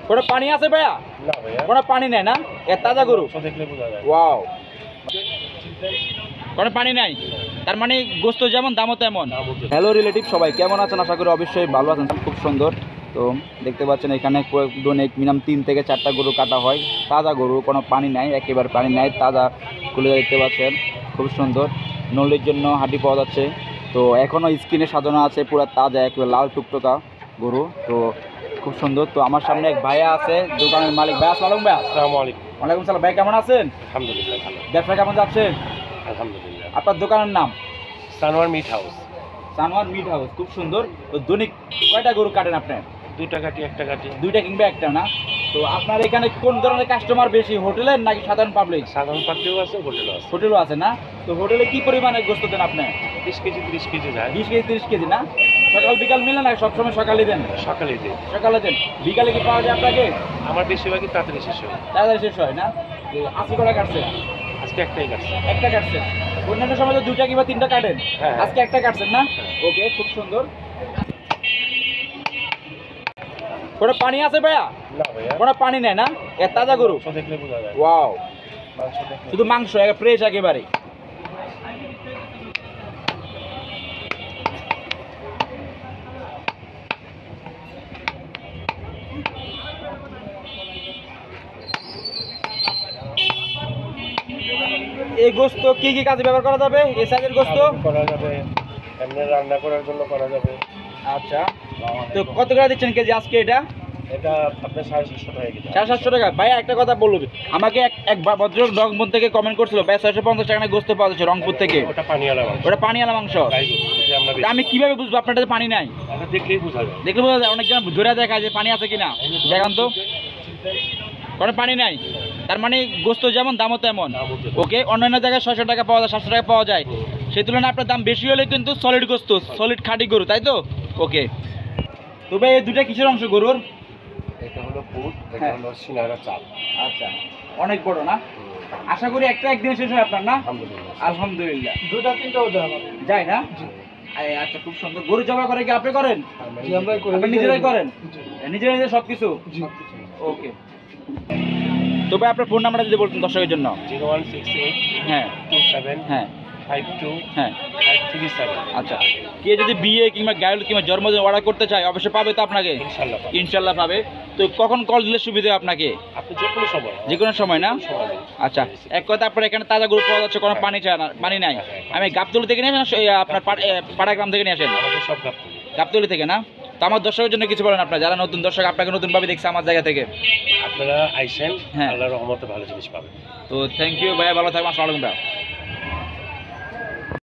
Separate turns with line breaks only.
কোনো পানি আছে ভাইয়া?
না ভাইয়া,
কোনো পানি নেই না? এ তাজা গরু?
দেখলে বোঝা যায়।
ওয়াও, কোনো পানি নাই, তার মানে গোস্ত যেমন দামও তেমন। হ্যালো রিলেটিভ, সবাই কেমন আছেন? আশা করি অবশ্যই ভালো আছেন। খুব সুন্দর। তো দেখতে পাচ্ছেন এখানে দৈনিক মিনিমাম 3 থেকে 4টা গরু কাটা হয়। তাজা গরু, কোনো পানি নাই, একেবারে পানি নাই, তাজা গুলো দেখতে পাচ্ছেন। খুব সুন্দর। নলির জন্য হাঁটি পাওয়া যাচ্ছে। তো এখনও স্ক্রিনে সাজানো আছে, পুরো তাজা একেবারে লাল টুকটকা গরু। তো খুব সুন্দর। তো আমার সামনে এক ভাইয়া আছে, দোকানের মালিক। ভাই আসসালামু আলাইকুম। ভাই
আসসালামু আলাইকুম।
ওয়ালাইকুম সালাম। ভাই কেমন আছেন?
আলহামদুলিল্লাহ ভালো।
ব্যবসা কেমন যাচ্ছে?
আলহামদুলিল্লাহ।
আপনার দোকানের নাম?
Sanowar meat house.
Sanowar meat house. খুব সুন্দর। তো দৈনিক কয়টা গরু কাটেন আপনি?
2টা কাটি, 1টা কাটি।
2টা কিংবা একটা না? তো আপনার এখানে কোন ধরনের কাস্টমার বেশি, হোটেলের নাকি সাধারণ পাবলিক?
সাধারণ পাত্রেও আছে, হোটেলও আছে।
হোটেলও আছে না? তো হোটেলে কি পরিমাণে গোস্ত দেন আপনি?
20 কেজি 30 কেজি যায়।
20 কেজি 30 কেজি না? সকাল বিকাল মিলে না? সবসময় সকালে দেন?
সকালে দিই।
সকালে দেন। বিকালে কি পাওয়া যায় আপনাকে?
আমার বেশিরভাগই তাড়াতাড়ি শেষ হয়।
তাড়াতাড়ি শেষ হয় না? তো 80 করে কাটছে?
আজকে একটাই কাটছে।
একটা কাটছে। অন্যান্য সময় তো 2টা কিংবা 3টা কাটেন।
হ্যাঁ।
আজকে একটা কাটছেন না? ওকে, খুব সুন্দর। কোনো পানি আছে ভাইয়া?
না ভাইয়া,
কোনো পানি নেই না? এ তাজা গরু?
দেখলে বোঝা যায়।
ওয়াও,
মাংস দেখলে
শুধু মাংস ফ্রেশ একেবারে। এই গোস্ত কি কি কাজে ব্যবহার করা যাবে? এই সাইজের গোস্ত
করা যাবে, এমনি রান্না করার জন্য করা যাবে।
আচ্ছা, তো কত করে দিচ্ছেন কেজি আজকে এটা?
এটা আপনার 750 টাকা কেজি।
750 টাকা। ভাই একটা কথা বলবো, আমাকে এক ভদ্রলোক রংপুর থেকে কমেন্ট করছিল, ভাই 650 টাকা গোস্ত পাওয়া যাচ্ছে রংপুর থেকে।
ওটা পানিওয়ালা মাংস।
ওটা পানিওয়ালা মাংস।
তাই গো, এটা আমরা
তা আমি কিভাবে বুঝবো আপনারটাতে পানি নাই?
এটা দেখলেই বোঝা যায়।
দেখলে বোঝা যায়? অনেকজন ধরে দেখা যে পানি আছে কিনা। দেখান তো। কোনো পানি নাই, তার মানে গোস্ত যেমন দামও তেমন। ওকে, অন্যান্য জায়গায় 600 টাকা পাওয়া যায়, 700 টাকা পাওয়া যায়, সেই তুলনায় আপনার দাম বেশি হলে কিন্তু সলিড গোস্ত, সলিড খাঁটি গরু, তাই তো? ওকে। তো ভাই এই দুটা কিসের অংশ গরুর?
এটা হলো পুট, এটা হলো সিনারা চাল।
আচ্ছা, অনেক বড় না? আশা করি একটা একদিনে শেষ হয় আপনার না?
আলহামদুলিল্লাহ।
আলহামদুলিল্লাহ।
2টা 3টাও দেওয়া হবে।
যায় না? আচ্ছা, খুব সুন্দর। গরু জবা করে কি আপনি করেন?
জি, আমরাই করি।
আপনি নিজেরাই করেন?
জি।
নিজেরাই সবকিছু?
জি।
ওকে। তো ভাই আপনার ফোন নাম্বারটা যদি বলতেন দর্শকের জন্য।
0168
হ্যাঁ
27
হ্যাঁ
52
হ্যাঁ।
537।
আচ্ছা, কে যদি বিয়ে কিংবা গায়ল কিংবা জন্মদিন অর্ডার করতে চায় অবশ্যই পাবে তো আপনাকে?
ইনশাআল্লাহ পাবেন।
ইনশাল্লাহ পাবে। তো কখন কল দিলে সুবিধা আপনাকে?
আপনি যে কোনো সময়।
যে কোনো সময় না?
সময় নেই।
আচ্ছা, এক কথা আপনার এখানে তাজা গরু পাওয়া যাচ্ছে, কোনো পানি চায় না, পানি নাই। আমি গাবতলী থেকে নিয়ে আসেন, আপনার পাড়াগ্রাম থেকে নিয়ে আসেন?
আমাদের সব গাপ্তি।
গাবতলী থেকে না? তো আমার দর্শকের জন্য কিছু বলেন আপনার, যারা নতুন দর্শক আপনাকে নতুনভাবে দেখছে আমার জায়গা থেকে।
আপনারা আইসেন,
হ্যাঁ।
আল্লাহর রহমতে ভালো জিনিস পাবেন।
তো থ্যাংক ইউ ভাইয়া, ভালো থাকবেন। আসসালামু আলাইকুম ভাইয়া।